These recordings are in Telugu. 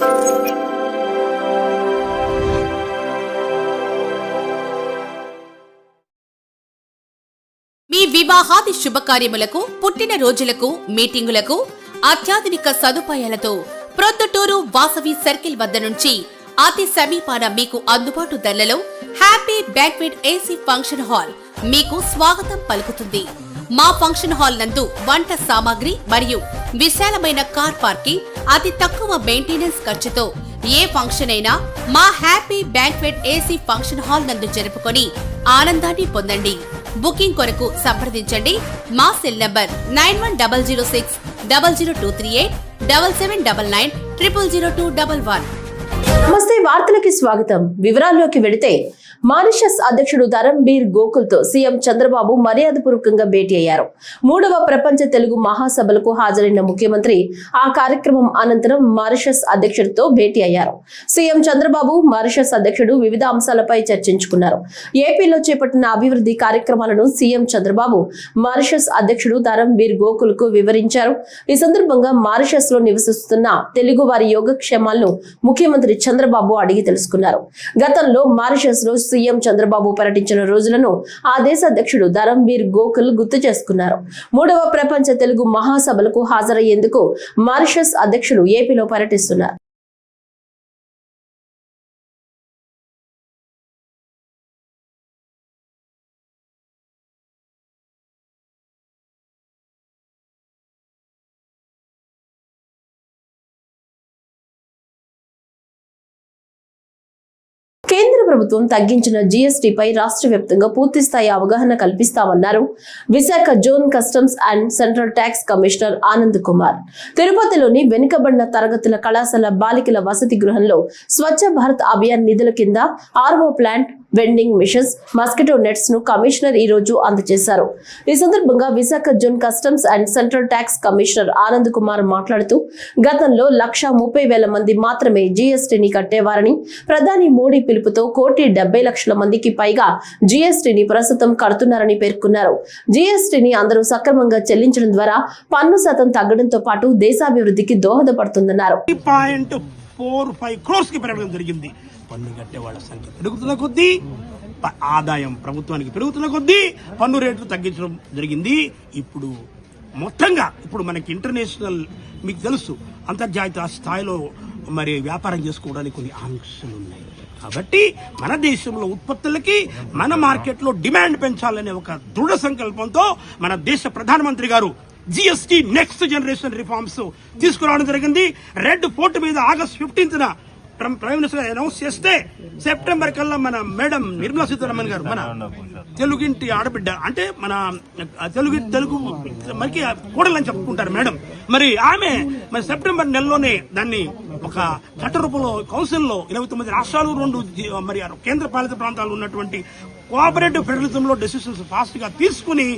మీ వివాహాది శుభకార్యములకు, పుట్టిన రోజులకు, మీటింగులకు అత్యాధునిక సదుపాయాలతో ప్రొద్దుటూరు వాసవి సర్కిల్ వద్ద నుంచి అతి సమీపాన మీకు అందుబాటు ధరలలో happy banquet AC function hall మీకు స్వాగతం పలుకుతుంది. మా ఫంక్షన్ హాల్ నందు వంట సామాగ్రి మరియు విశాలమైన కార్ పార్కింగ్, అతి తక్కువ మెయింటెనెన్స్ ఖర్చుతో ఏ ఫంక్షన్ అయినా మా happy banquet AC function hall నందు జరుపుకొని ఆనందాన్ని పొందండి. బుకింగ్ కొరకు సంప్రదించండి. మా సెల్ నంబర్ 9160600238 7799900211. నమస్తే, వార్తలకి స్వాగతం. వివరాల్లోకి వెళితే మారిషస్ అధ్యక్షుడు ధరంబీర్ గోకుల్ తో సీఎం చంద్రబాబు మర్యాదపూర్వకంగా భేటీ అయ్యారు. 3వ ప్రపంచ తెలుగు మహాసభలకు హాజరైన ముఖ్యమంత్రి ఆ కార్యక్రమం అనంతరం మారిషస్ అధ్యక్షుడితో భేటీ అయ్యారు. సీఎం చంద్రబాబు మారిషస్ అధ్యక్షుడు వివిధ అంశాలపై చర్చించుకున్నారు. ఏపీలో చేపట్టిన అభివృద్ధి కార్యక్రమాలను సీఎం చంద్రబాబు మారిషస్ అధ్యక్షుడు ధరంబీర్ గోకుల్ కు వివరించారు. ఈ సందర్భంగా మారిషస్ లో నివసిస్తున్న తెలుగు వారి యోగక్షేమాలను ముఖ్యమంత్రి చంద్రబాబు అడిగి తెలుసుకున్నారు. గతంలో మారిషస్ లో సీఎం చంద్రబాబు పర్యటించిన రోజులను ఆ దేశ అధ్యక్షుడు ధరంబీర్ గోకుల్ గుర్తు చేసుకున్నారు. 3వ ప్రపంచ తెలుగు మహాసభలకు హాజరయ్యేందుకు మారిషస్ అధ్యక్షుడు ఏపీలో పర్యటిస్తున్నారు. కేంద్ర ప్రభుత్వం తగ్గించిన జీఎస్టీపై రాష్ట్ర వ్యాప్తంగా పూర్తిస్థాయి అవగాహన కల్పిస్తామన్నారు Visakha zone customs and central tax commissioner Anand Kumar. తిరుపతిలోని వెనుకబడిన తరగతుల కళాశాల బాలికల వసతి గృహంలో స్వచ్ఛ భారత్ అభియాన్ నిధుల కింద RO plant, vending machines, mosquito nets ను కమిషనర్ ఈ రోజు అందజేశారు. ఈ సందర్భంగా Visakha zone customs and central tax commissioner Anand Kumar మాట్లాడుతూ గతంలో 1,30,000 మంది మాత్రమే జీఎస్టీని కట్టేవారని, ప్రధాని మోడీ పిలుపుతో 1,70,00,000 మందికి పైగా జీఎస్టీని ప్రస్తుతం కడుతున్నారని పేర్కొన్నారు. జీఎస్టీని అందరూ సక్రమంగా చెల్లించడం ద్వారా పన్ను శాతం తగ్గడంతో పాటు దేశాభివృద్ధికి దోహదపడుతుందన్నారు. పన్ను కట్టే వాళ్ళ సంఖ్య పెరుగుతున్న కొద్దీ ఆదాయం ప్రభుత్వానికి పెరుగుతున్న కొద్దీ పన్ను రేట్లు తగ్గించడం జరిగింది. ఇప్పుడు మొత్తంగా మనకి ఇంటర్నేషనల్, మీకు తెలుసు, అంతర్జాతీయ స్థాయిలో మరి వ్యాపారం చేసుకోవడానికి కొన్ని ఆంక్షలు ఉన్నాయి. కాబట్టి మన దేశంలో ఉత్పత్తులకి మన మార్కెట్లో డిమాండ్ పెంచాలనే ఒక దృఢ సంకల్పంతో మన దేశ ప్రధానమంత్రి గారు జిఎస్టీ నెక్స్ట్ జనరేషన్ రిఫార్మ్స్ తీసుకురావడం జరిగింది. రెడ్ ఫోర్ట్ మీద ఆగస్ట్ 15న ప్రైమ్ మినిస్టర్ అనౌన్స్ చేస్తే సెప్టెంబర్ కల్లా మన మేడం నిర్మలా సీతారామన్ గారు, మన తెలుగింటి ఆడబిడ్డ, అంటే మన తెలుగు మనకి కూడలని చెప్పుకుంటారు మేడం, మరి ఆమె సెప్టెంబర్ నెలలోనే దాన్ని ఒక చట్ట రూపంలో కౌన్సిల్లో 29 రాష్ట్రాలు, 2 మరి కేంద్ర పాలిత ప్రాంతాలు ఉన్నటువంటి కోఆపరేటివ్ ఫెడరలిజంలో డెసిషన్స్ ఫాస్ట్ గా తీసుకుని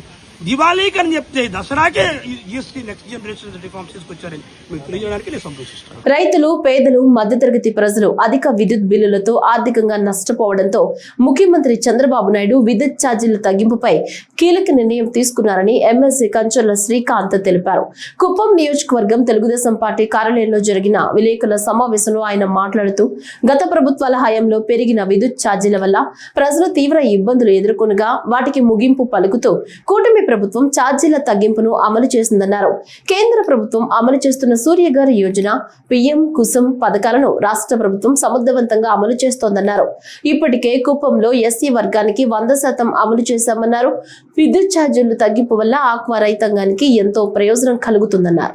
దివాళీకి అని చెప్తే దసరాకే జిఎస్టీ నెక్స్ట్ జనరేషన్ రిఫార్మ్స్ తీసుకొచ్చారని మీకు తెలియజేయడానికి నేను సంతోషిస్తాను. రైతులు, పేదలు, మధ్యతరగతి ప్రజలు అధిక విద్యుత్ బిల్లులతో ఆర్థికంగా నష్టపోవడంతో ముఖ్యమంత్రి చంద్రబాబు నాయుడు విద్యుత్ ఛార్జీల తగ్గింపుపై కీలక నిర్ణయం తీసుకున్నారని ఎమ్మెల్సీ కంచర్ల శ్రీకాంత్ తెలిపారు. కుప్పం నియోజకవర్గం తెలుగుదేశం పార్టీ కార్యాలయంలో జరిగిన విలేకరుల సమావేశంలో ఆయన మాట్లాడుతూ గత ప్రభుత్వాల హయాంలో పెరిగిన విద్యుత్ ఛార్జీల వల్ల ప్రజలు తీవ్ర ఇబ్బందులు ఎదుర్కొనగా వాటికి ముగింపు పలుకుతూ కూటమి ప్రభుత్వం ఛార్జీల తగ్గింపును అమలు చేసిందన్నారు. కేంద్ర ప్రభుత్వం అమలు చేస్తున్న సూర్యఘర్ యోజన, పిఎం కుసుమ్ పథకాలను రాష్ట్ర ప్రభుత్వం సమర్థవంతంగా అమలు చేస్తోందన్నారు. ఇప్పటికే కుప్పంలో ఎస్సీ వర్గానికి 100% అమలు చేశామన్నారు. విద్యుత్ ఛార్జీల తగ్గింపు వల్ల ఆక్వా రైతాంగానికి ఎంతో ప్రయోజనం కలుగుతుందన్నారు.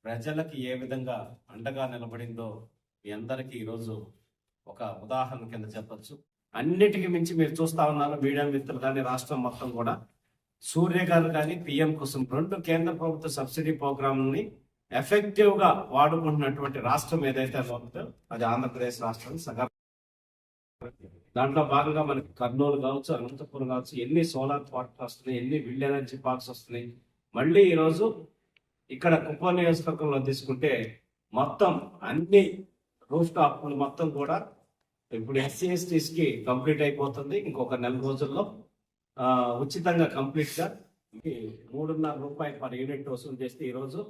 ప్రజలకు ఏ విధంగా అండగా నిలబడిందో మీ అందరికీ ఈరోజు ఒక ఉదాహరణ కింద చెప్పొచ్చు. అన్నిటికీ మించి మీరు చూస్తా ఉన్నారు, మీడియా మిత్రులు కానీ రాష్ట్రం మొత్తం కూడా సూర్యఘర్ కానీ పిఎం కుసుమ్ 2 కేంద్ర ప్రభుత్వ సబ్సిడీ ప్రోగ్రాంని ఎఫెక్టివ్ గా వాడుకుంటున్నటువంటి రాష్ట్రం ఏదైతే ఉందో అది ఆంధ్రప్రదేశ్ రాష్ట్రం. దాంట్లో భాగంగా మనకి కర్నూలు కావచ్చు, అనంతపురం కావచ్చు, ఎన్ని సోలార్ పార్క్స్ వస్తున్నాయి, ఎన్ని విండ్ ఎనర్జీ పార్క్స్ వస్తున్నాయి. మళ్ళీ ఈరోజు ఇక్కడ కుప్పం నియోజకవర్గంలో తీసుకుంటే మొత్తం అన్ని రూఫ్ టాప్లు మొత్తం కూడా ఇప్పుడు ఎస్సీ ఎస్టీస్ కి కంప్లీట్ అయిపోతుంది. ఇంకొక 4 రోజుల్లో ఉచితంగా కంప్లీట్ గా 3.5 రూపాయలు పర్ యూనిట్ వసూలు చేస్తే ఈరోజు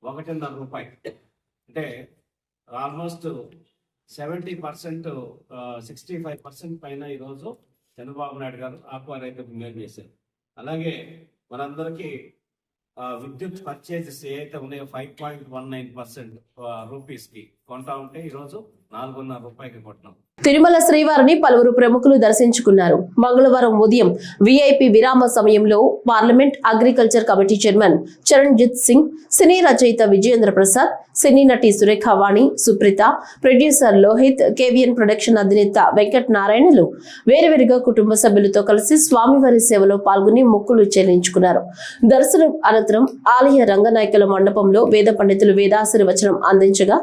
1.5 రూపాయలు, అంటే ఆల్మోస్ట్ 70%, 65% పైన ఈరోజు చంద్రబాబు నాయుడు గారు ఆక్వా రైతులకు మేలు చేశారు. అలాగే మనందరికీ విద్యుత్ పర్చేజెస్ ఏవైతే ఉన్నాయో 5.19% రూపీస్కి కొంటా ఉంటే ఈరోజు 4.5 రూపాయలకి కొంటున్నాం. తిరుమల శ్రీవారిని పలువురు ప్రముఖులు దర్శించుకున్నారు. మంగళవారం ఉదయం విఐపి విరామ సమయంలో parliament agriculture committee chairman Charanjit Singh, సినీ రచయిత విజయేంద్ర ప్రసాద్, సినీ నటి Surekha Vani, Supreetha, producer Lohit, KVN production అధినేత వెంకట్ నారాయణలు వేరువేరుగా కుటుంబ సభ్యులతో కలిసి స్వామివారి సేవలో పాల్గొని మొక్కులు చెల్లించుకున్నారు. దర్శనం అనంతరం ఆలయ రంగనాయకుల మండపంలో వేద పండితులు వేదాశీర్వచనం అందించగా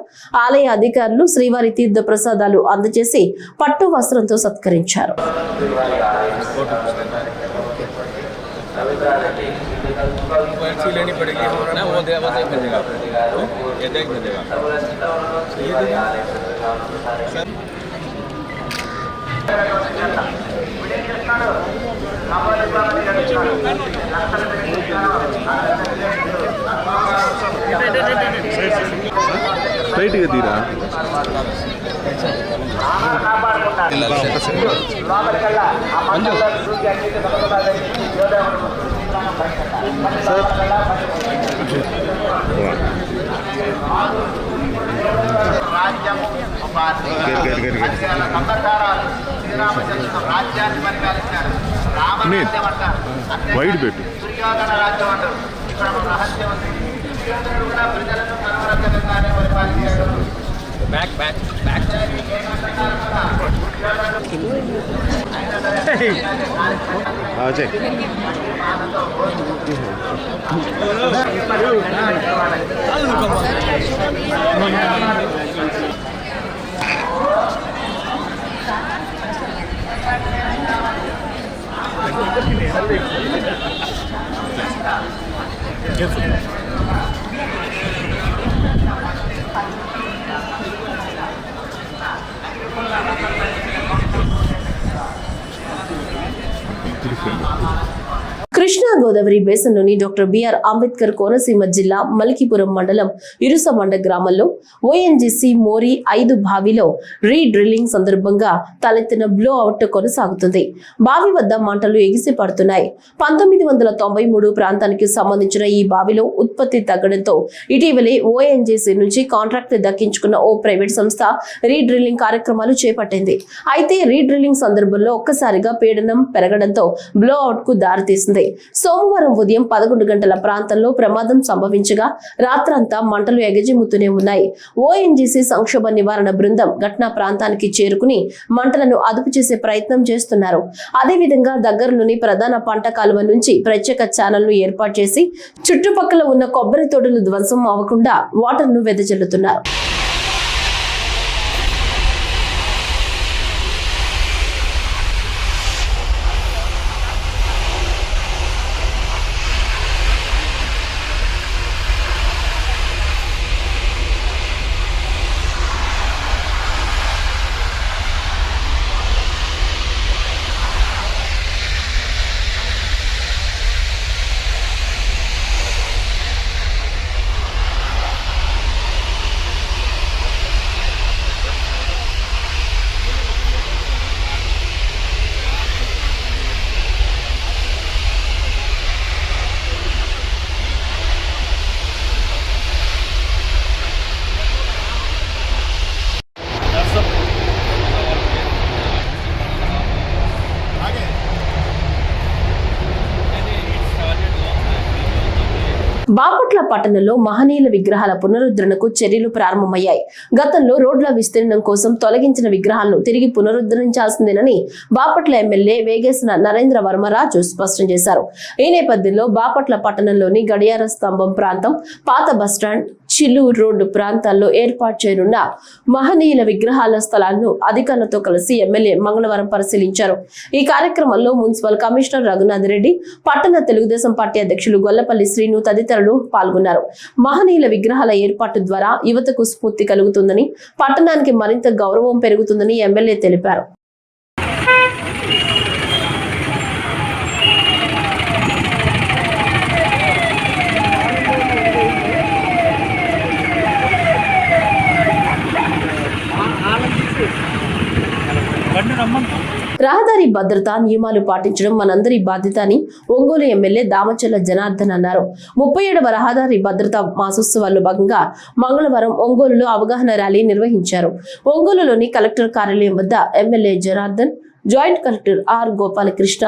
ఆలయ అధికారులు శ్రీవారి తీర్థ ప్రసాదాలు అందజేసి పట్టు వస్త్రంతో సత్కరించారు. బయటికి తీరా వైడ్ పెట్టు. Back back back Krishna Godavari బేసిన్లోని డాక్టర్ బిఆర్ అంబేద్కర్ కోనసీమ జిల్లా మలికిపురం మండలం ఇరుసమండ గ్రామంలో ఓఎన్జీసీ మోరీ 5 బావిలో రీడ్రిల్లింగ్ సందర్భంగా తలెత్తిన బ్లో అవుట్ కొనసాగుతుంది. బావి వద్ద మంటలు ఎగిసి పడుతున్నాయి. 1993 ప్రాంతానికి సంబంధించిన ఈ బావిలో ఉత్పత్తి తగ్గడంతో ఇటీవలే ఓఎన్జీసీ నుంచి కాంట్రాక్ట్ దక్కించుకున్న ఓ ప్రైవేట్ సంస్థ రీడ్రిల్లింగ్ కార్యక్రమాలు చేపట్టింది. అయితే రీడ్రిల్లింగ్ సందర్భంలో ఒక్కసారిగా పీడనం పెరగడంతో బ్లో అవుట్ కు దారితీసింది. సోమవారం ఉదయం 11 గంటల ప్రాంతంలో ప్రమాదం సంభవించగా రాత్రంతా మంటలు ఎగజిమ్ముతూనే ఉన్నాయి. ఓఎన్జీసీ సంక్షోభ నివారణ బృందం ఘటనా ప్రాంతానికి చేరుకుని మంటలను అదుపు చేసే ప్రయత్నం చేస్తున్నారు. అదేవిధంగా దగ్గరలోని ప్రధాన పంట కాలువ నుంచి ప్రత్యేక ఛానల్ ను ఏర్పాటు చేసి చుట్టుపక్కల ఉన్న కొబ్బరి తోటలు ధ్వంసం అవ్వకుండా వాటర్ ను వెదజల్లుతున్నారు. బాపట్ల పట్టణంలో మహనీయుల విగ్రహాల పునరుద్ధరణకు చర్యలు ప్రారంభమయ్యాయి. గతంలో రోడ్ల విస్తీర్ణం కోసం తొలగించిన విగ్రహాలను తిరిగి పునరుద్ధరించాల్సిందేనని బాపట్ల ఎమ్మెల్యే వేగేసిన నరేంద్ర వర్మరాజు స్పష్టం చేశారు. ఈ నేపథ్యంలో బాపట్ల పట్టణంలోని గడియార స్తంభం ప్రాంతం, పాత బస్టాండ్, చిల్లూరు రోడ్డు ప్రాంతాల్లో ఏర్పాటు చేయనున్న మహనీయుల విగ్రహాల స్థలాలను అధికారులతో కలిసి ఎమ్మెల్యే మంగళవారం పరిశీలించారు. ఈ కార్యక్రమంలో మున్సిపల్ కమిషనర్ రఘునాథ్ రెడ్డి, పట్టణ తెలుగుదేశం పార్టీ అధ్యక్షులు గొల్లపల్లి శ్రీను తదితరులు పాల్గొన్నారు. మహనీయుల విగ్రహాల ఏర్పాటు ద్వారా యువతకు స్ఫూర్తి కలుగుతుందని, పట్టణానికి మరింత గౌరవం పెరుగుతుందని ఎమ్మెల్యే తెలిపారు. రహదారి భద్రతా నియమాలు పాటించడం మనందరి బాధ్యత అని ఒంగోలు ఎమ్మెల్యే దామచల్ల జనార్దన్ అన్నారు. 37వ రహదారి భద్రతా మాసోత్సవాల్లో భాగంగా మంగళవారం ఒంగోలులో అవగాహన ర్యాలీ నిర్వహించారు. ఒంగోలులోని కలెక్టర్ కార్యాలయం వద్ద MLA Janardhan, joint collector R Gopalakrishna,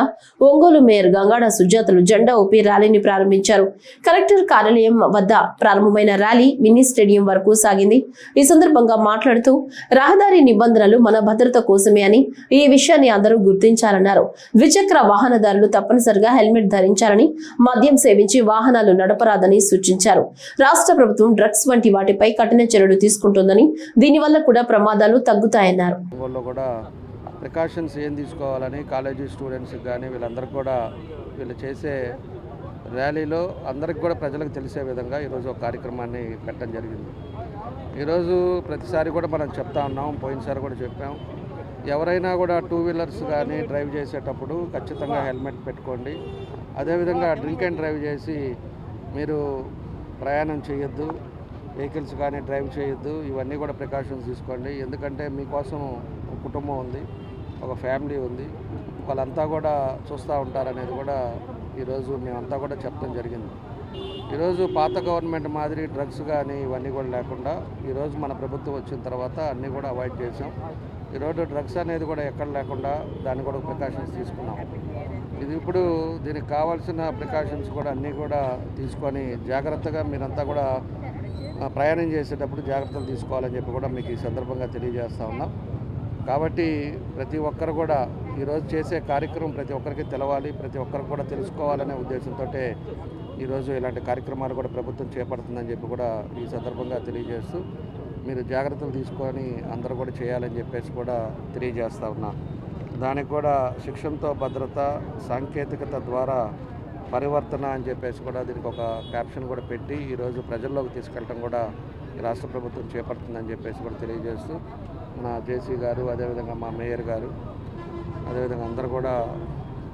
Ongole mayor Gangada సుజాతలు జెండా ఊపి ర్యాలీని ప్రారంభించారు. కలెక్టర్ కార్యాలయం వద్ద ప్రారంభమైన ర్యాలీ మినీ స్టేడియం వరకు సాగింది. ఈ సందర్భంగా మాట్లాడుతూ రహదారి నిబంధనలు మన భద్రత కోసమే అని, ఈ విషయాన్ని అందరూ గుర్తించాలన్నారు. ద్విచక్ర వాహనదారులు తప్పనిసరిగా హెల్మెట్ ధరించాలని, మద్యం సేవించి వాహనాలు నడపరాదని సూచించారు. రాష్ట్ర ప్రభుత్వం డ్రగ్స్ వంటి వాటిపై కఠిన చర్యలు తీసుకుంటోందని, దీనివల్ల కూడా ప్రమాదాలు తగ్గుతాయన్నారు. ప్రికాషన్స్ ఏం తీసుకోవాలని కాలేజీ స్టూడెంట్స్కి కానీ వీళ్ళందరికీ కూడా వీళ్ళు చేసే ర్యాలీలో అందరికి కూడా ప్రజలకు తెలిసే విధంగా ఈరోజు ఒక కార్యక్రమాన్ని పెట్టడం జరిగింది. ఈరోజు ప్రతిసారి కూడా మనం చెప్తా ఉన్నాం, పోయినసారి కూడా చెప్పాం, ఎవరైనా కూడా 2 వీలర్స్ కానీ డ్రైవ్ చేసేటప్పుడు ఖచ్చితంగా హెల్మెట్ పెట్టుకోండి. అదేవిధంగా డ్రింక్ అండ్ డ్రైవ్ చేసి మీరు ప్రయాణం చేయొద్దు, వెహికల్స్ కానీ డ్రైవ్ చేయొద్దు. ఇవన్నీ కూడా ప్రికాషన్స్ తీసుకోండి. ఎందుకంటే మీకోసం ఒక కుటుంబం ఉంది, ఒక ఫ్యామిలీ ఉంది, వాళ్ళంతా కూడా చూస్తూ ఉంటారనేది కూడా ఈరోజు మేమంతా కూడా చెప్పడం జరిగింది. ఈరోజు పాత గవర్నమెంట్ మాదిరి డ్రగ్స్ కానీ ఇవన్నీ కూడా లేకుండా ఈరోజు మన ప్రభుత్వం వచ్చిన తర్వాత అన్నీ కూడా అవాయిడ్ చేసాం. ఈరోజు డ్రగ్స్ అనేది కూడా ఎక్కడ లేకుండా దాన్ని కూడా ప్రికాషన్స్ తీసుకున్నాం. ఇది ఇప్పుడు దీనికి కావాల్సిన ప్రికాషన్స్ కూడా అన్నీ కూడా తీసుకొని జాగ్రత్తగా మీరంతా కూడా ప్రయాణం చేసేటప్పుడు జాగ్రత్తలు తీసుకోవాలని చెప్పి కూడా మీకు ఈ సందర్భంగా తెలియజేస్తూ ఉన్నాం. కాబట్టి ప్రతి ఒక్కరు కూడా ఈరోజు చేసే కార్యక్రమం ప్రతి ఒక్కరికి తెలవాలి, ప్రతి ఒక్కరికి కూడా తెలుసుకోవాలనే ఉద్దేశంతో ఈరోజు ఇలాంటి కార్యక్రమాలు కూడా ప్రభుత్వం చేపడుతుందని చెప్పి కూడా ఈ సందర్భంగా తెలియజేస్తూ మీరు జాగ్రత్తలు తీసుకొని అందరూ కూడా చేయాలని చెప్పేసి కూడా తెలియజేస్తూ ఉన్నా. దానికి కూడా శిక్షణతో భద్రత, సాంకేతికత ద్వారా పరివర్తన అని చెప్పేసి కూడా దీనికి ఒక క్యాప్షన్ కూడా పెట్టి ఈరోజు ప్రజల్లోకి తీసుకెళ్ళటం కూడా ఈ రాష్ట్ర ప్రభుత్వం చేపడుతుందని చెప్పేసి కూడా తెలియజేస్తూ మన జేసీ గారు, అదేవిధంగా మా మేయర్ గారు, అదేవిధంగా అందరూ కూడా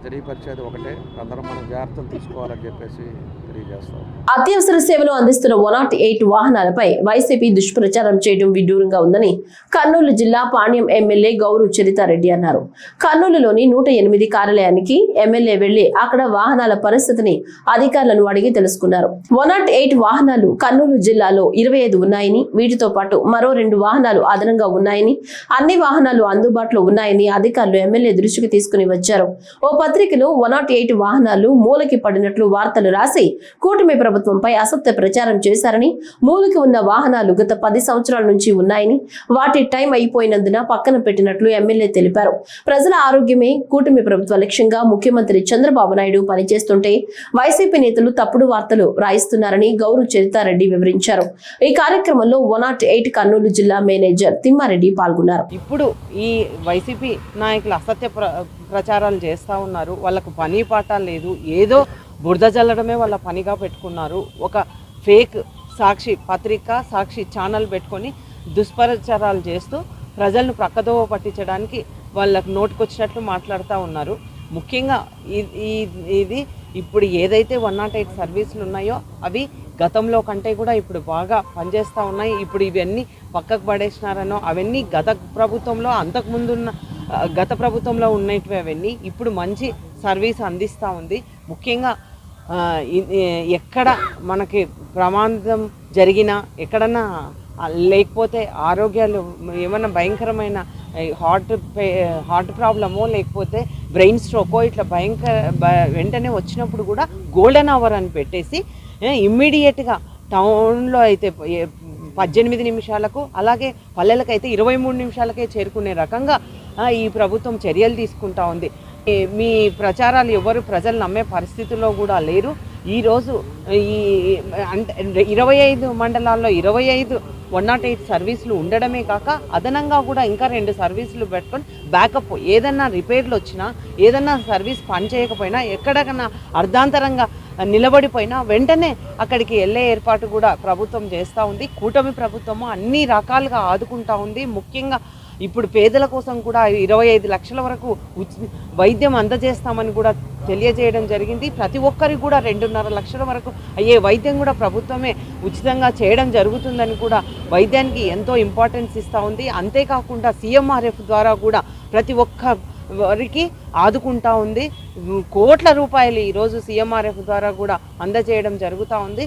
తెలియపరిచేది ఒకటే, అందరం మనం జాగ్రత్తలు తీసుకోవాలని చెప్పేసి తెలియజేస్తాం. అత్యవసర సేవలు అందిస్తున్న 108 వాహనాలపై వైసీపీ దుష్ప్రచారం చేయడం విడ్డూరంగా ఉందని కర్నూలు జిల్లా పాణ్యం ఎమ్మెల్యే గౌరు చరితారెడ్డి అన్నారు. కర్నూలులోని 108 కార్యాలయానికి ఎమ్మెల్యే వెళ్లి అక్కడ వాహనాల పరిస్థితిని అధికారులను అడిగి తెలుసుకున్నారు. 108 వాహనాలు కర్నూలు జిల్లాలో 25 ఉన్నాయని, వీటితో పాటు మరో 2 వాహనాలు అదనంగా ఉన్నాయని, అన్ని వాహనాలు అందుబాటులో ఉన్నాయని అధికారులు ఎమ్మెల్యే దృష్టికి తీసుకుని వచ్చారు. ఓ పత్రికలో 108 వాహనాలు మూలకి పడినట్లు వార్తలు రాసి కూటమి ప్రభుత్వంపై అసత్య ప్రచారం చేశారని, మూలకి ఉన్న వాహనాలు గత 10 సంవత్సరాల నుంచి ఉన్నాయని, వాటి టైం అయిపోయినందున పక్కన పెట్టినట్లు ఎమ్మెల్యే తెలిపారు. ప్రజల ఆరోగ్యమే కూటమి ప్రభుత్వ లక్ష్యంగా ముఖ్యమంత్రి చంద్రబాబు నాయుడు పనిచేస్తుంటే వైసీపీ నేతలు తప్పుడు వార్తలు రాయిస్తున్నారని గౌరు చరితారెడ్డి వివరించారు. ఈ కార్యక్రమంలో 108 కర్నూలు జిల్లా మేనేజర్ తిమ్మారెడ్డి పాల్గొన్నారు. ఇప్పుడు ఈ వైసీపీ నాయకులు అసత్య ప్రచారాలు చేస్తూ ఉన్నారు. వాళ్ళకు పని పాట లేదు, ఏదో బురద జల్లడమే వాళ్ళ పనిగా పెట్టుకున్నారు. ఒక ఫేక్ సాక్షి పత్రిక, సాక్షి ఛానల్ పెట్టుకొని దుష్ప్రచారాలు చేస్తూ ప్రజలను ప్రక్కదోవ పట్టించడానికి వాళ్ళకు నోటుకొచ్చినట్లు మాట్లాడుతూ ఉన్నారు. ముఖ్యంగా ఇది ఇప్పుడు ఏదైతే 108 సర్వీసులు ఉన్నాయో అవి గతంలో కంటే కూడా ఇప్పుడు బాగా పనిచేస్తూ ఉన్నాయి. ఇప్పుడు ఇవన్నీ పక్కకు పడేసినారనో అవన్నీ గత ప్రభుత్వంలో ఉన్నటివి అవన్నీ ఇప్పుడు మంచి సర్వీస్ అందిస్తూ ఉంది. ముఖ్యంగా ఎక్కడ మనకి ప్రమాదం జరిగినా, ఎక్కడన్నా లేకపోతే ఆరోగ్యాలు ఏమన్నా భయంకరమైన హార్ట్ ప్రాబ్లమో లేకపోతే బ్రెయిన్ స్ట్రోకో ఇట్లా వెంటనే వచ్చినప్పుడు కూడా గోల్డెన్ అవర్ అని పెట్టేసి ఇమ్మీడియట్గా టౌన్లో అయితే 18 నిమిషాలకు, అలాగే పల్లెలకైతే 23 నిమిషాలకే చేరుకునే రకంగా ఈ ప్రభుత్వం చర్యలు తీసుకుంటా ఉంది. మీ ప్రచారాలు ఎవరు ప్రజలు నమ్మే పరిస్థితుల్లో కూడా లేరు. ఈరోజు అంటే 25 మండలాల్లో 25 108 సర్వీసులు ఉండడమే కాక అదనంగా కూడా ఇంకా 2 సర్వీసులు పెట్టుకొని బ్యాకప్ ఏదన్నా రిపేర్లు వచ్చినా, ఏదన్నా సర్వీస్ పనిచేయకపోయినా, ఎక్కడికన్నా అర్ధాంతరంగా నిలబడిపోయినా వెంటనే అక్కడికి వెళ్ళే ఏర్పాటు కూడా ప్రభుత్వం చేస్తూ ఉంది. కూటమి ప్రభుత్వము అన్ని రకాలుగా ఆదుకుంటా ఉంది. ముఖ్యంగా ఇప్పుడు పేదల కోసం కూడా 25 లక్షల వరకు వైద్యం అందజేస్తామని కూడా తెలియజేయడం జరిగింది. ప్రతి ఒక్కరికి కూడా 2.5 లక్షల వరకు అయ్యే వైద్యం కూడా ప్రభుత్వమే ఉచితంగా చేయడం జరుగుతుందని కూడా వైద్యానికి ఎంతో ఇంపార్టెన్స్ ఇస్తూ ఉంది. అంతేకాకుండా CMRF ద్వారా కూడా ప్రతి ఒక్క వారికి ఆదుకుంటా ఉంది. కోట్ల రూపాయలు ఈరోజు CMRF ద్వారా కూడా అందజేయడం జరుగుతూ ఉంది.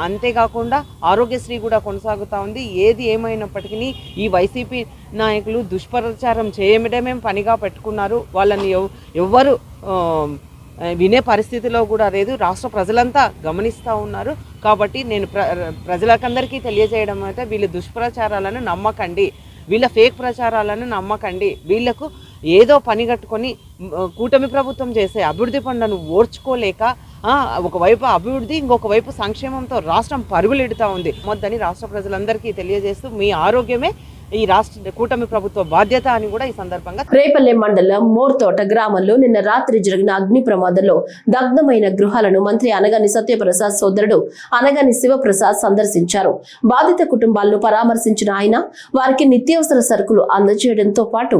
అంతేకాకుండా ఆరోగ్యశ్రీ కూడా కొనసాగుతూ ఉంది. ఏది ఏమైనప్పటికీ ఈ వైసీపీ నాయకులు దుష్ప్రచారం చేయడమే పనిగా పెట్టుకున్నారు. వాళ్ళని ఎవ్వరు వినే పరిస్థితిలో కూడా లేదు. రాష్ట్ర ప్రజలంతా గమనిస్తూ ఉన్నారు. కాబట్టి నేను ప్రజలకందరికీ తెలియజేయడం అయితే వీళ్ళ దుష్ప్రచారాలను నమ్మకండి, వీళ్ళ ఫేక్ ప్రచారాలను నమ్మకండి. వీళ్లకు ఏదో పని కట్టుకొని కూటమి ప్రభుత్వం చేసే అభివృద్ధి పనులను ఓర్చుకోలేక ఒకవైపు అభివృద్ధి, ఇంకొక వైపు సంక్షేమంతో రాష్ట్రం పరుగులెడుతూ ఉంది. మొద్దని రాష్ట్ర ప్రజలందరికీ తెలియజేస్తూ మీ ఆరోగ్యమే ఈ రాష్ట్ర కూటమి ప్రభుత్వ బాధ్యత అని కూడా ఈ సందర్భంగా. రేపల్లె మండలం మోర్తోట గ్రామంలో నిన్న రాత్రి జరిగిన అగ్ని ప్రమాదంలో దగ్ధమైన గృహాలను మంత్రి అనగాని సత్యప్రసాద్ సోదరుడు అనగాని శివప్రసాద్ సందర్శించారు. బాధిత కుటుంబాలను పరామర్శించిన ఆయన వారికి నిత్యావసర సరుకులు అందజేయడంతో పాటు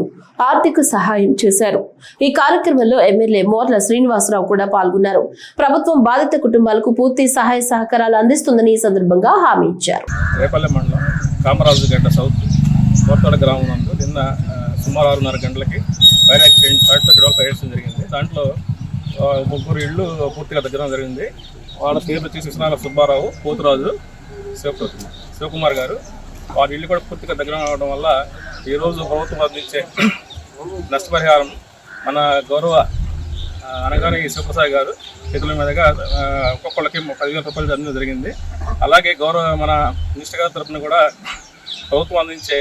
ఆర్థిక సహాయం చేశారు. ఈ కార్యక్రమంలో ఎమ్మెల్యే మోర్ల శ్రీనివాసరావు కూడా పాల్గొన్నారు. ప్రభుత్వం బాధిత కుటుంబాలకు పూర్తి సహాయ సహకారాలు అందిస్తుందని ఈ సందర్భంగా హామీ ఇచ్చారు. రేపల్లె మండలం కామరాజుగడ్డ సౌత్ కోర్తోడ గ్రామం నందు నిన్న సుమారు 6:30 గంటలకి ఫైర్ యాక్సిడెంట్ ఫైర్ యాక్సిడెంట్ జరిగింది. దాంట్లో 3 ఇళ్ళు పూర్తిగా దగ్గర జరిగింది. వాళ్ళ పేర్లు వచ్చి కృష్ణాల సుబ్బారావు, పోతురాజు, శివకుమార్ గారు. వారి ఇల్లు కూడా పూర్తిగా దగ్గర అవడం వల్ల ఈరోజు ప్రభుత్వం అందించే నష్టపరిహారం మన గౌరవ అనగానే శివప్రసాద్ గారు చేతుల మీదుగా ఒక్కొక్కళ్ళకి 10,000 రూపాయలు అందించడం జరిగింది. అలాగే గౌరవ మన మినిస్టర్ గారి తరఫున కూడా ప్రభుత్వం అందించే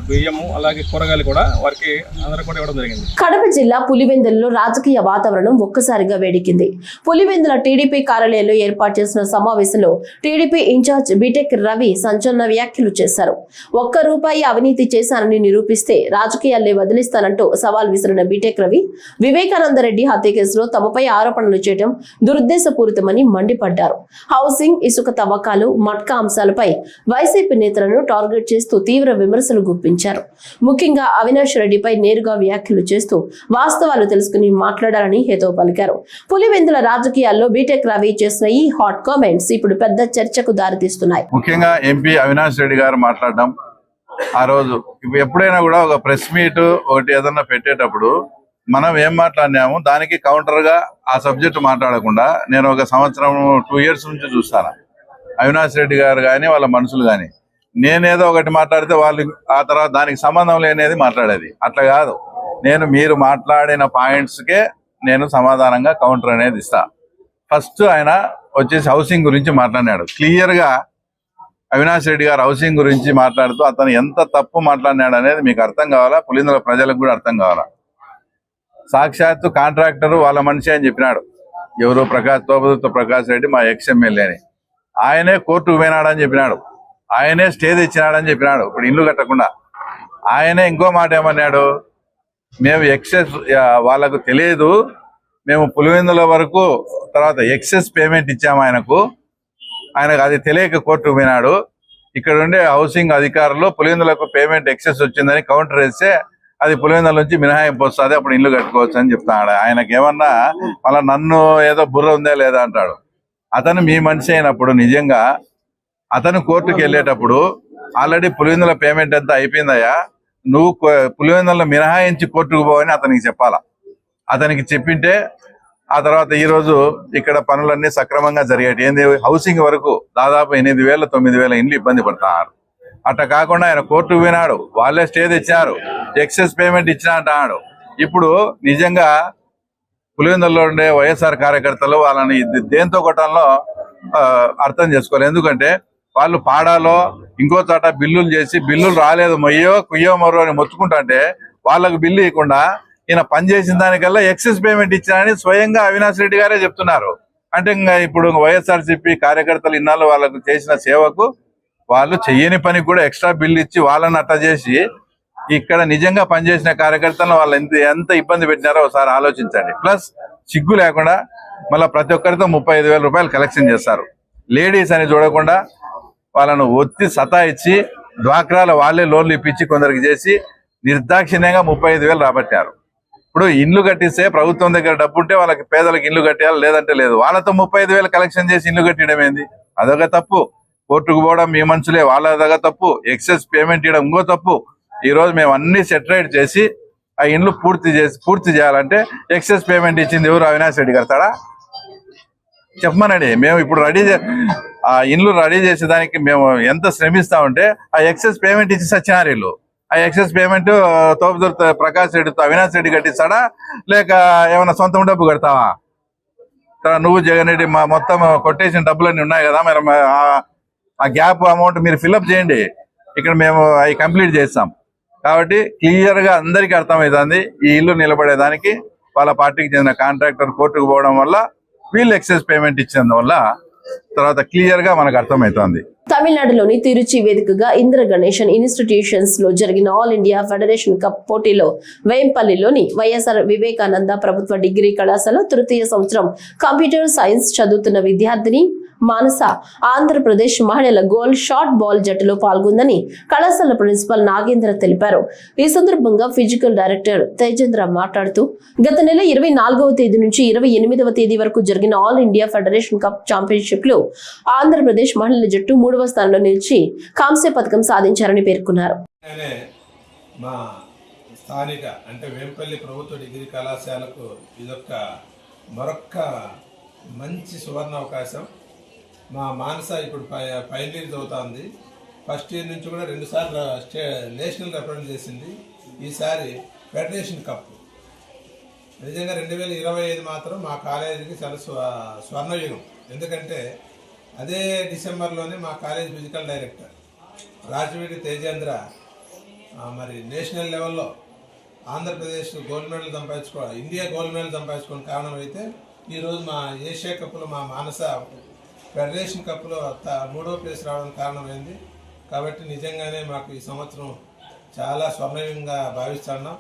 బియ్యము అలాగే కూరగాయలు కూడా వారికి అందరూ కూడా ఇవ్వడం జరిగింది. కడప జిల్లా పులివెందులలో రాజకీయ వాతావరణం ఒక్కసారిగా వేడెక్కింది. పులివెందుల టీడీపీ కార్యాలయంలో ఏర్పాటు చేసిన సమావేశంలో టీడీపీ ఇన్ఛార్జ్ బీటెక్ రవి సంచలన వ్యాఖ్యలు చేశారు. ₹1 అవినీతి చేశానని నిరూపిస్తే రాజకీయాల్ని వదిలిస్తానంటూ సవాల్ విసిరిన బీటెక్ రవి వివేకానందరెడ్డి హత్య కేసులో తమపై ఆరోపణలు చేయడం దురుద్దేశపూరితమని మండిపడ్డారు. హౌసింగ్, ఇసుక తవ్వకాలు, మట్కా అంశాలపై వైసీపీ నేతలను టార్గెట్ చేస్తూ తీవ్ర విమర్శలు గుప్పించారు. ముఖ్యంగా అవినాష్ రెడ్డిపై నేరుగా వ్యాఖ్యలు చేస్తూ వాస్తవాలు తెలుసుకుని మాట్లాడాలని హితవు పలికారు. పులివెందుల రాజకీయాల్లో బీటెక్ రవి చేసిన ఈ హాట్ కామెంట్స్ ఇప్పుడు పెద్ద చర్చకు దారితీస్తున్నాయి. ముఖ్యంగా ఎంపీ అవినాష్ రెడ్డి గారు మాట్లాడడం ఆ రోజు ఎప్పుడైనా కూడా ఒక ప్రెస్ మీట్ ఒకటి ఏదన్నా పెట్టేటప్పుడు మనం ఏం మాట్లాడినాము దానికి కౌంటర్ గా ఆ సబ్జెక్ట్ మాట్లాడకుండా నేను ఒక సంవత్సరం 2 years నుంచి చూస్తాను. అవినాష్ రెడ్డి గారు కానీ వాళ్ళ మనుషులు కానీ నేనేదో ఒకటి మాట్లాడితే వాళ్ళు ఆ తర్వాత దానికి సంబంధం లేనిది మాట్లాడేది. అట్లా కాదు, నేను మీరు మాట్లాడిన పాయింట్స్కే నేను సమాధానంగా కౌంటర్ అనేది ఇస్తా. ఫస్ట్ ఆయన వచ్చేసి హౌసింగ్ గురించి మాట్లాడినాడు. క్లియర్ గా అవినాష్ రెడ్డి గారు హౌసింగ్ గురించి మాట్లాడుతూ అతను ఎంత తప్పు మాట్లాడినాడు అనేది మీకు అర్థం కావాలా, పులిందుల ప్రజలకు కూడా అర్థం కావాలా. సాక్షాత్తు కాంట్రాక్టర్ వాళ్ళ మనిషి అని చెప్పినాడు. ఎవరు? తోపదుర్తి ప్రకాష్ రెడ్డి, మా ఎక్స్ఎమ్మెల్యే అని. ఆయనే కోర్టుకు పోయినాడని చెప్పినాడు. ఆయనే స్టే తెచ్చినాడని చెప్పినాడు. ఇప్పుడు ఇల్లు కట్టకుండా ఆయనే ఇంకో మాట ఏమన్నాడు, మేము ఎక్సెస్ వాళ్ళకు తెలియదు, మేము పులివెందుల వరకు తర్వాత ఎక్సెస్ పేమెంట్ ఇచ్చాము ఆయనకు అది తెలియక కోర్టుకు పోయినాడు. ఇక్కడ ఉండే హౌసింగ్ అధికారులు పులివెందులకు పేమెంట్ ఎక్సెస్ వచ్చిందని కౌంటర్ వేస్తే అది పులివెందుల నుంచి మినహాయింపు వస్తుంది, అప్పుడు ఇల్లు కట్టుకోవచ్చు అని చెప్తాడు. ఆయనకి ఏమన్నా మళ్ళీ నన్ను ఏదో బుర్ర ఉందా లేదా అంటాడు. అతను మీ మనిషి అయినప్పుడు నిజంగా అతను కోర్టుకు వెళ్ళేటప్పుడు ఆల్రెడీ పులివెందుల పేమెంట్ అంతా అయిపోయిందయ్యా, నువ్వు పులివెందుల మినహాయించి కోర్టుకు పోవని అతనికి చెప్పాలా. అతనికి చెప్పింటే ఆ తర్వాత ఈ రోజు ఇక్కడ పనులన్నీ సక్రమంగా జరిగాయి. ఏంది హౌసింగ్ వరకు దాదాపు 8,000 9,000 ఇండ్లు ఇబ్బంది పడుతున్నారు. అట్లా కాకుండా ఆయన కోర్టుకు పోయినాడు, వాళ్ళే స్టే తెచ్చారు, ఎక్సెస్ పేమెంట్ ఇచ్చినా అంటున్నాడు. ఇప్పుడు నిజంగా పులివెందుల్లో ఉండే వైఎస్ఆర్ కార్యకర్తలు వాళ్ళని దేంతో కొట్టడంలో అర్థం చేసుకోవాలి. ఎందుకంటే వాళ్ళు పాడాలో ఇంకో చోట బిల్లులు చేసి బిల్లులు రాలేదు మొయ్యో కుయ్యో మరో అని మొత్తుకుంటుంటే వాళ్ళకు బిల్లు ఇవ్వకుండా ఈయన పనిచేసిన దానికల్లా ఎక్సెస్ పేమెంట్ ఇచ్చారని స్వయంగా అవినాష్ రెడ్డి గారే చెప్తున్నారు. అంటే ఇంకా ఇప్పుడు వైఎస్ఆర్సీపీ కార్యకర్తలు ఇన్నాళ్ళు వాళ్ళకు చేసిన సేవకు వాళ్ళు చెయ్యని పనికి కూడా ఎక్స్ట్రా బిల్లు ఇచ్చి వాళ్ళని అట్లా చేసి ఇక్కడ నిజంగా పనిచేసిన కార్యకర్తలను వాళ్ళు ఎంత ఇబ్బంది పెట్టినారో ఒకసారి ఆలోచించండి. ప్లస్ సిగ్గు లేకుండా మళ్ళీ ప్రతి ఒక్కరితో 35,000 రూపాయలు కలెక్షన్ చేస్తారు. లేడీస్ అని చూడకుండా వాళ్ళను ఒత్తి సతాయిచ్చి డ్వాక్రాల వాళ్ళే లోన్లు ఇప్పించి కొందరికి చేసి నిర్దాక్షిణ్యంగా 35,000 రాబట్టారు. ఇప్పుడు ఇండ్లు కట్టిస్తే ప్రభుత్వం దగ్గర డబ్బు ఉంటే వాళ్ళకి పేదలకు ఇండ్లు కట్టేయాలి, లేదంటే లేదు. వాళ్ళతో 35,000 కలెక్షన్ చేసి ఇండ్లు కట్టడం ఏంది? అదొక తప్పు. కోర్టుకు పోవడం మీ మనుషులే, వాళ్ళదొక తప్పు. ఎక్సెస్ పేమెంట్ ఇవ్వడం ఇంకో తప్పు. ఈ రోజు మేము అన్ని సెటరేట్ చేసి ఆ ఇండ్లు పూర్తి చేయాలంటే ఎక్సెస్ పేమెంట్ ఇచ్చింది ఎవరు? అవినాష్ రెడ్డి గారు చెప్పమనండి. మేము ఇప్పుడు ఆ ఇండ్లు రెడీ చేసేదానికి మేము ఎంత శ్రమిస్తామంటే ఆ ఎక్సెస్ పేమెంట్ ఇచ్చి సచ్చినారు వీళ్ళు. ఆ ఎక్సెస్ పేమెంట్ తోపుదుర్తి ప్రకాష్ రెడ్డితో అవినాష్ రెడ్డి కట్టిస్తాడా లేక ఏమైనా సొంతం డబ్బు కడతావా? నువ్వు జగన్ రెడ్డి మొత్తం కొట్టేసిన డబ్బులన్నీ ఉన్నాయి కదా, మరి ఆ గ్యాప్ అమౌంట్ మీరు ఫిల్అప్ చేయండి, ఇక్కడ మేము అవి కంప్లీట్ చేస్తాం. కాబట్టి క్లియర్ గా అందరికీ అర్థమవుతుంది ఈ ఇల్లు నిలబడేదానికి వాళ్ళ పార్టీకి చెందిన కాంట్రాక్టర్ కోర్టుకు పోవడం వల్ల వీళ్ళు ఎక్సెస్ పేమెంట్ ఇచ్చినందువల్ల తర్వాత క్లియర్ గా మనకు అర్థమవుతుంది. తమిళనాడులోని తిరుచి వేదికగా ఇంద్ర గణేశన్ ఇన్స్టిట్యూషన్స్ లో జరిగిన ఆల్ ఇండియా ఫెడరేషన్ కప్ పోటీలో వేంపల్లిలోని వైఎస్ఆర్ వివేకానంద ప్రభుత్వ డిగ్రీ కళాశాల తృతీయ సంవత్సరం కంప్యూటర్ సైన్స్ చదువుతున్న విద్యార్థిని మానస ఆంధ్రప్రదేశ్ మహిళల గోల్ షార్ట్ బాల్ జట్టులో పాల్గొందని కళాశాల ప్రిన్సిపల్ నాగేంద్ర తెలిపారు. ఈ సందర్భంగా ఫిజికల్ డైరెక్టర్ తేజేంద్ర మాట్లాడుతూ గత నెల 24వ తేదీ నుంచి 28వ తేదీ వరకు జరిగిన all India federation cup championship లో ఆంధ్రప్రదేశ్ మహిళల జట్టు 3వ స్థానంలో నిలిచి కాంస్య పథకం సాధించారని పేర్కొన్నారు. మా స్థానిక అంటే వేంపల్లి ప్రభుత్వ డిగ్రీ కళాశాలకు ఇదొక మరొక్క మంచి సువర్ణ అవకాశం. మా మానస ఇప్పుడు ఫైనల్ ఇయర్ చదువుతుంది. ఫస్ట్ ఇయర్ నుంచి కూడా 2 సార్లు నేషనల్ రిప్రజెంట్ చేసింది. ఈసారి ఫెడరేషన్ కప్ నిజంగా 2025 మాత్రం మా కాలేజీకి చాలా స్వర్ణయుగం. ఎందుకంటే అదే డిసెంబర్లోనే మా కాలేజ్ ఫిజికల్ డైరెక్టర్ రాజవీడి తేజేంద్ర మరి నేషనల్ లెవెల్లో Andhra Pradesh gold medal India gold medal సంపాదించుకోవడం కారణం అయితే ఈరోజు మా ఏషియా కప్లో మా మానస ఫెడరేషన్ కప్లో 3వ ప్లేస్ రావడం కారణమైంది. కాబట్టి నిజంగానే మాకు ఈ సంవత్సరం చాలా స్వర్ణయుగంగా భావిస్తున్నాం.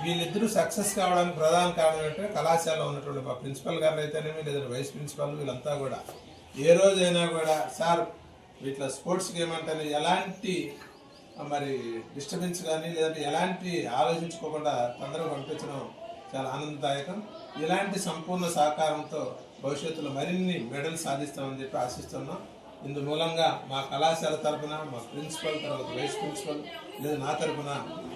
వీళ్ళిద్దరూ సక్సెస్ కావడానికి ప్రధాన కారణం ఏంటంటే కళాశాలలో ఉన్నటువంటి మా ప్రిన్సిపల్ గారు అయితేనేమి లేదా వైస్ ప్రిన్సిపల్ వీళ్ళంతా కూడా ఏ రోజైనా కూడా సార్ ఇట్లా స్పోర్ట్స్ గేమ్ అంటే ఎలాంటి మరి డిస్టర్బెన్స్ కానీ లేదంటే ఎలాంటి ఆలోచించుకోకుండా తొందరగా పంపించడం చాలా ఆనందదాయకం. ఇలాంటి సంపూర్ణ సహకారంతో భవిష్యత్తులో మరిన్ని మెడల్స్ సాధిస్తామని చెప్పి ఆశిస్తున్నాం. ఇందు మూలంగా మా కళాశాల తరఫున మా ప్రిన్సిపల్ తర్వాత వైస్ ప్రిన్సిపల్ లేదా నా తరఫున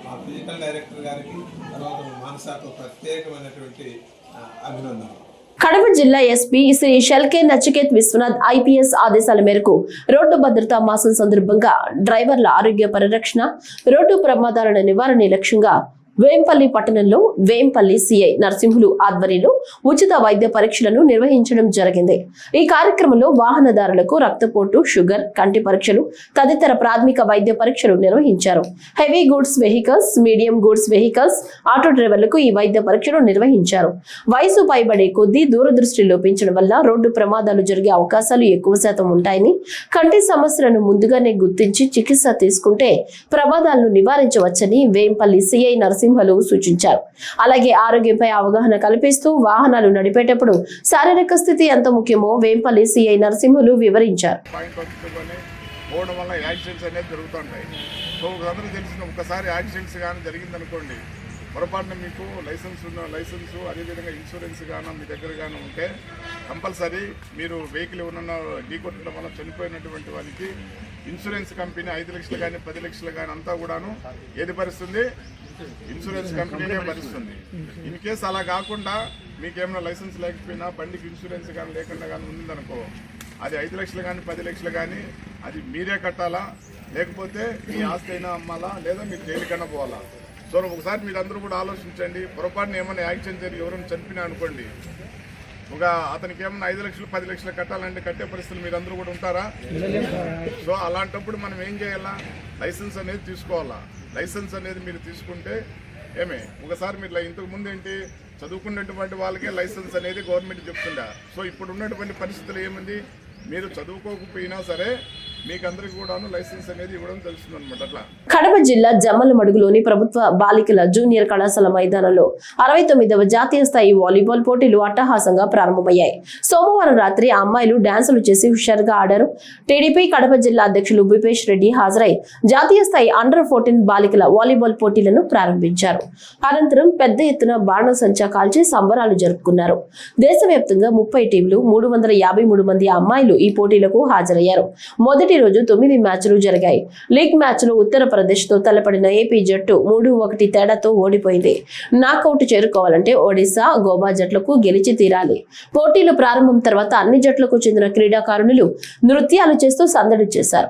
మా ఫిజికల్ డైరెక్టర్ గారికి తర్వాత మా మానసాకు ప్రత్యేకమైనటువంటి అభినందనలు. కడప జిల్లా ఎస్పీ శ్రీ షల్కే నచికేత్ విశ్వనాథ్ ఐపీఎస్ ఆదేశాల మేరకు రోడ్డు భద్రతా మాసం సందర్భంగా డ్రైవర్ల ఆరోగ్య పరిరక్షణ, రోడ్డు ప్రమాదాల నివారణ లక్ష్యంగా వేంపల్లి పట్టణంలో వేంపల్లి సిఐ నరసింహులు ఆధ్వర్యంలో ఉచిత వైద్య పరీక్షలను నిర్వహించడం జరిగింది. ఈ కార్యక్రమంలో వాహనదారులకు రక్తపోటు, షుగర్, కంటి పరీక్షలు తదితర ప్రాథమిక వైద్య పరీక్షలు నిర్వహించారు. Heavy goods vehicles, medium goods vehicles, auto డ్రైవర్లకు ఈ వైద్య పరీక్షలు నిర్వహించారు. వయసు పైబడే కొద్దీ దూరదృష్టి లోపించడం వల్ల రోడ్డు ప్రమాదాలు జరిగే అవకాశాలు ఎక్కువ శాతం ఉంటాయని, కంటి సమస్యలను ముందుగానే గుర్తించి చికిత్స తీసుకుంటే ప్రమాదాలను నివారించవచ్చని వేంపల్లి సిఐ నరసింహులు సూచించారు. అలాగే ఆరోగ్యంపై అవగాహన కల్పిస్తూ వాహనాలు నడిపేటప్పుడు శారీరక స్థితి ఎంత ముఖ్యమో వేంపల్లి సిఐ నరసింహులు వివరించారు. పోవడం వల్ల యాక్సిడెంట్స్ అనేది జరుగుతుంటాయి. సో అందరూ తెలిసిన ఒకసారి యాక్సిడెంట్స్ కానీ జరిగిందనుకోండి, పొరపాటున మీకు లైసెన్సు అదేవిధంగా ఇన్సూరెన్స్ కానీ మీ దగ్గర కానీ ఉంటే కంపల్సరీ మీరు వెహికల్ ఎవరన్నా ఢీకొట్టడం వల్ల చనిపోయినటువంటి వాళ్ళకి ఇన్సూరెన్స్ కంపెనీ 5 లక్షలు కానీ 10 లక్షలు కానీ అంతా కూడాను ఏది భరిస్తుంది? ఇన్సూరెన్స్ కంపెనీనే భరిస్తుంది. ఇన్ కేసు అలా కాకుండా మీకేమైనా లైసెన్స్ లేకపోయినా బండికి ఇన్సూరెన్స్ కానీ లేకుండా కానీ ఉందనుకో, అది 5 లక్షలు కానీ 10 లక్షలు కానీ అది మీరే కట్టాలా, లేకపోతే మీ ఆస్తి అయినా అమ్మాలా, లేదా మీరు జైలుకన్నా పోవాలా. సో ఒకసారి మీరు అందరూ కూడా ఆలోచించండి. పొరపాటున ఏమైనా యాక్సిడెంట్ జరిగి ఎవరైనా చనిపోయినా అనుకోండి, అతనికి ఏమన్నా 5 లక్షలు 10 లక్షలు కట్టాలంటే కట్టే పరిస్థితులు మీరు అందరూ కూడా ఉంటారా? సో అలాంటప్పుడు మనం ఏం చేయాలా? లైసెన్స్ అనేది తీసుకోవాలా. లైసెన్స్ అనేది మీరు తీసుకుంటే ఒకసారి మీరు ఇంతకు ముందు ఏంటి చదువుకున్నటువంటి వాళ్ళకే లైసెన్స్ అనేది గవర్నమెంట్ చెప్తుందా. సో ఇప్పుడు ఉన్నటువంటి పరిస్థితులు ఏముంది, మీరు చదువుకోకపోయినా సరే మీకందరికి కూడాను లైసెన్స్ అనేది ఇవ్వడం తెలుస్తుంది అనమాట. అట్లా కడప జిల్లా జమ్మలమడుగులోని ప్రభుత్వ బాలికల జూనియర్ కళాశాల మైదానంలో 69వ జాతీయ స్థాయి వాలీబాల్ పోటీలు అట్టహాసంగా ప్రారంభమయ్యాయి. సోమవారం రాత్రి అమ్మాయిలు డాన్సులు చేసి హుషారుగా ఆడారు. టీడీపీ కడప జిల్లా అధ్యక్షులు భూపేష్ రెడ్డి హాజరై జాతీయ స్థాయి అండర్-14 బాలికల వాలీబాల్ పోటీలను ప్రారంభించారు. అనంతరం పెద్ద ఎత్తున బాణసంచా కాల్చి సంబరాలు జరుపుకున్నారు. దేశవ్యాప్తంగా 30 టీంలు 353 మంది అమ్మాయిలు ఈ పోటీలకు హాజరయ్యారు. మొదటి మొదటి రోజు 9 మ్యాచ్లు జరిగాయి. లీగ్ మ్యాచ్లో ఉత్తరప్రదేశ్తో తలపడిన ఏపీ జట్టు 3-1 తేడాతో ఓడిపోయింది. నాకౌట్ చేరుకోవాలంటే ఒడిశా, గోవా జట్లకు గెలిచి తీరాలి. పోటీలు ప్రారంభం తర్వాత అన్ని జట్లకు చెందిన క్రీడాకారులు నృత్యాలు చేస్తూ సందడి చేశారు.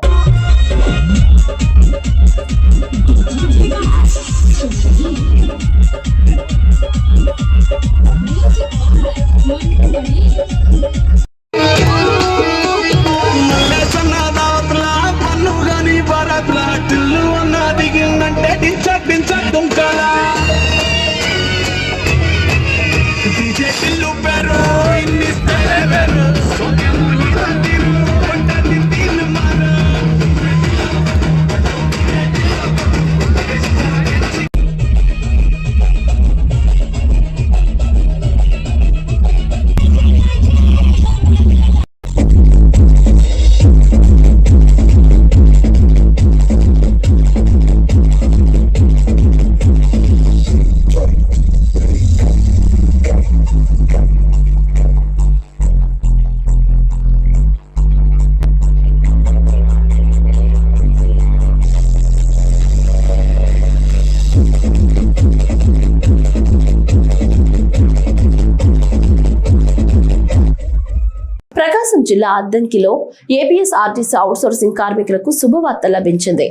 ప్రకాశం జిల్లా అద్దంకిలో ఏపీఎస్ ఆర్టీసీ అవుట్సోర్సింగ్ కార్మికులకు శుభవార్త లభించింది.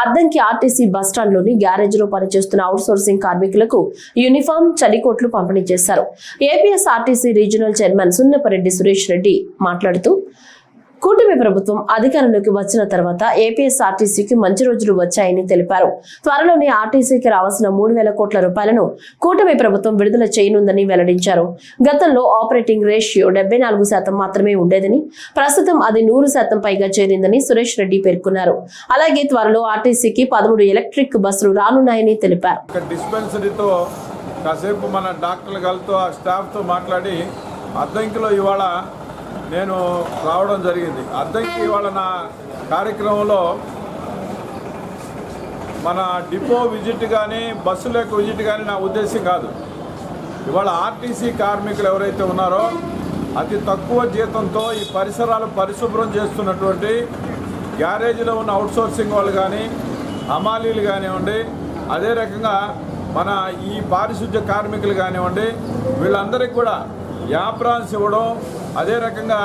అద్దంకి ఆర్టీసీ బస్టాండ్లోని గ్యారేజ్లో పనిచేస్తున్న అవుట్సోర్సింగ్ కార్మికులకు యూనిఫామ్, చలికోట్లు పంపిణీ చేశారు. APS RTC regional chairman Sunnapareddy Suresh Reddy మాట్లాడుతూ, కూటమి ప్రభుత్వం అధికారంలోకి వచ్చిన తర్వాత ఏపీఎస్ ఆర్టీసీకి మంచి రోజులు వచ్చాయని తెలిపారు. త్వరలోనే ఆర్టీసీకి రావాల్సిన 3,000 కోట్ల రూపాయలను కూటమి ప్రభుత్వం విడుదల చేయనుందని వెల్లడించారు. గతంలో ఆపరేటింగ్ రేషియో 74% మాత్రమే ఉండేదని, ప్రస్తుతం అది 100% పైగా చేరిందని సురేష్ రెడ్డి పేర్కొన్నారు. అలాగే త్వరలో ఆర్టీసీకి 13 ఎలక్ట్రిక్ బస్సులు రానున్నాయని తెలిపారు. డిస్పెన్సరీతో కాసేపు మన డాక్టర్లతో స్టాఫ్తో మాట్లాడి అద్దంకిలో ఇవాళ నేను రావడం జరిగింది. అద్దంకి ఇవాళ నా కార్యక్రమంలో మన డిపో విజిట్ కానీ బస్సుల యొక్క విజిట్ కానీ నా ఉద్దేశం కాదు. ఇవాళ ఆర్టీసీ కార్మికులు ఎవరైతే ఉన్నారో అతి తక్కువ జీతంతో ఈ పరిసరాలు పరిశుభ్రం చేస్తున్నటువంటి గ్యారేజీలో ఉన్న అవుట్సోర్సింగ్ వాళ్ళు కానీ, హమాలీలు కానివ్వండి, అదే రకంగా మన ఈ పారిశుద్ధ్య కార్మికులు కానివ్వండి, వీళ్ళందరికీ కూడా యాప్రాన్స్ ఇవ్వడం, అదే రకంగా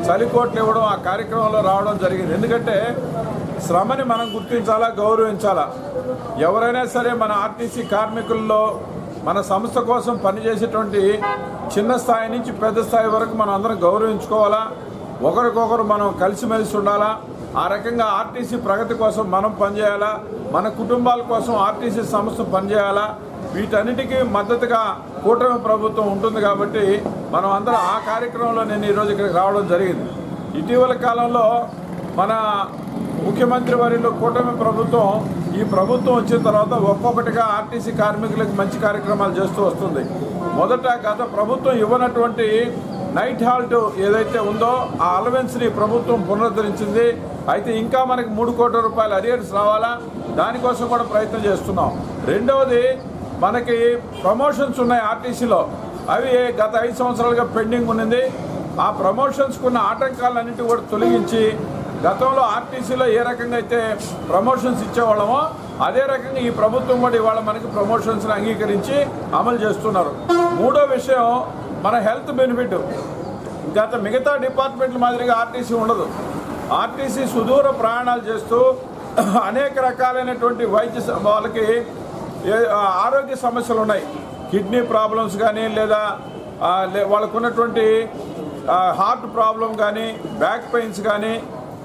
చలికోట్లు ఇవ్వడం ఆ కార్యక్రమంలో రావడం జరిగింది. ఎందుకంటే శ్రమని మనం గుర్తించాలా, గౌరవించాలా. ఎవరైనా సరే మన ఆర్టీసీ కార్మికుల్లో మన సంస్థ కోసం పనిచేసేటువంటి చిన్న స్థాయి నుంచి పెద్ద స్థాయి వరకు మనం అందరం గౌరవించుకోవాలా, ఒకరికొకరు మనం కలిసిమెలిసి ఉండాలా. ఆ రకంగా ఆర్టీసీ ప్రగతి కోసం మనం పనిచేయాలా, మన కుటుంబాల కోసం ఆర్టీసీ సంస్థ పనిచేయాలా. వీటన్నిటికీ మద్దతుగా కూటమి ప్రభుత్వం ఉంటుంది కాబట్టి మనం అందరం ఆ కార్యక్రమంలో నేను ఈరోజు ఇక్కడికి రావడం జరిగింది. ఇటీవల కాలంలో మన ముఖ్యమంత్రి వర్యులు కూటమి ప్రభుత్వం ఈ ప్రభుత్వం వచ్చిన తర్వాత ఒక్కొక్కటిగా ఆర్టీసీ కార్మికులకు మంచి కార్యక్రమాలు చేస్తూ వస్తుంది. మొదట గత ప్రభుత్వం ఇవ్వనటువంటి నైట్ హాల్ట్ ఏదైతే ఉందో ఆ అలవెన్స్ని ప్రభుత్వం పునరుద్ధరించింది. అయితే ఇంకా మనకి 3 కోట్ల రూపాయల అరియర్స్ రావాలా, దానికోసం కూడా ప్రయత్నం చేస్తున్నాం. రెండవది, మనకి ప్రమోషన్స్ ఉన్నాయి ఆర్టీసీలో, అవి గత 5 సంవత్సరాలుగా పెండింగ్ ఉన్నది. ఆ ప్రమోషన్స్కు ఉన్న ఆటంకాలన్నింటి కూడా తొలగించి గతంలో ఆర్టీసీలో ఏ రకంగా అయితే ప్రమోషన్స్ ఇచ్చేవాళ్ళమో అదే రకంగా ఈ ప్రభుత్వం కూడా ఇవాళ మనకి ప్రమోషన్స్ని అంగీకరించి అమలు చేస్తున్నారు. మూడో విషయం, మన హెల్త్ బెనిఫిట్ గత మిగతా డిపార్ట్మెంట్ల మాదిరిగా ఆర్టీసీ ఉండదు. ఆర్టీసీ సుదూర ప్రయాణాలు చేస్తూ అనేక రకాలైనటువంటి వాళ్ళకి ఆరోగ్య సమస్యలు ఉన్నాయి. కిడ్నీ ప్రాబ్లమ్స్ కానీ, లేదా వాళ్ళకు ఉన్నటువంటి హార్ట్ ప్రాబ్లం కానీ, బ్యాక్ పెయిన్స్ కానీ,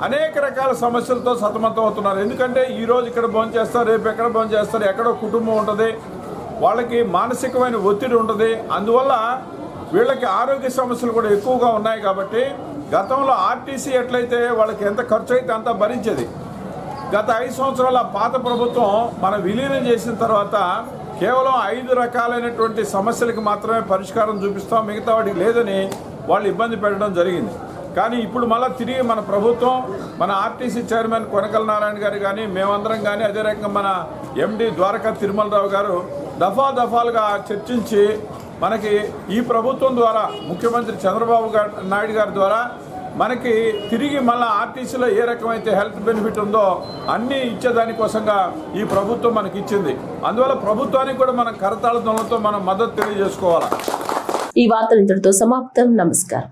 అనేక రకాల సమస్యలతో సతమతం అవుతున్నారు. ఎందుకంటే ఈరోజు ఇక్కడ భోంచేస్తారు, రేపు ఎక్కడ భోంచేస్తారు, ఎక్కడో కుటుంబం ఉంటుంది, వాళ్ళకి మానసికమైన ఒత్తిడి ఉంటుంది. అందువల్ల వీళ్ళకి ఆరోగ్య సమస్యలు కూడా ఎక్కువగా ఉన్నాయి. కాబట్టి గతంలో ఆర్టీసీ ఎట్లయితే వాళ్ళకి ఎంత ఖర్చు అయితే అంత భరించేది. గత 5 సంవత్సరాల పాత ప్రభుత్వం మనం విలీనం చేసిన తర్వాత కేవలం 5 రకాలైనటువంటి సమస్యలకు మాత్రమే పరిష్కారం చూపిస్తాం, మిగతా వాటికి లేదని వాళ్ళు ఇబ్బంది పెట్టడం జరిగింది. కానీ ఇప్పుడు మళ్ళీ తిరిగి మన ప్రభుత్వం, మన ఆర్టీసీ చైర్మన్ కొనకల నారాయణ గారు కానీ, మేమందరం కానీ, అదే రకంగా మన ఎండి ద్వారకా తిరుమలరావు గారు దఫాలుగా చర్చించి మనకి ఈ ప్రభుత్వం ద్వారా, ముఖ్యమంత్రి చంద్రబాబు నాయుడు గారి ద్వారా మనకి తిరిగి మళ్ళీ ఆర్టీసీలో ఏ రకమైతే హెల్త్ బెనిఫిట్ ఉందో అన్నీ ఇచ్చేదానికోసంగా ఈ ప్రభుత్వం మనకి ఇచ్చింది. అందువల్ల ప్రభుత్వానికి కూడా మనం కరతాళ ధ్వనులతో మనం మద్దతు తెలియజేసుకోవాలి. ఈ వార్తలు ఇంతటితో సమాప్తం. నమస్కారం.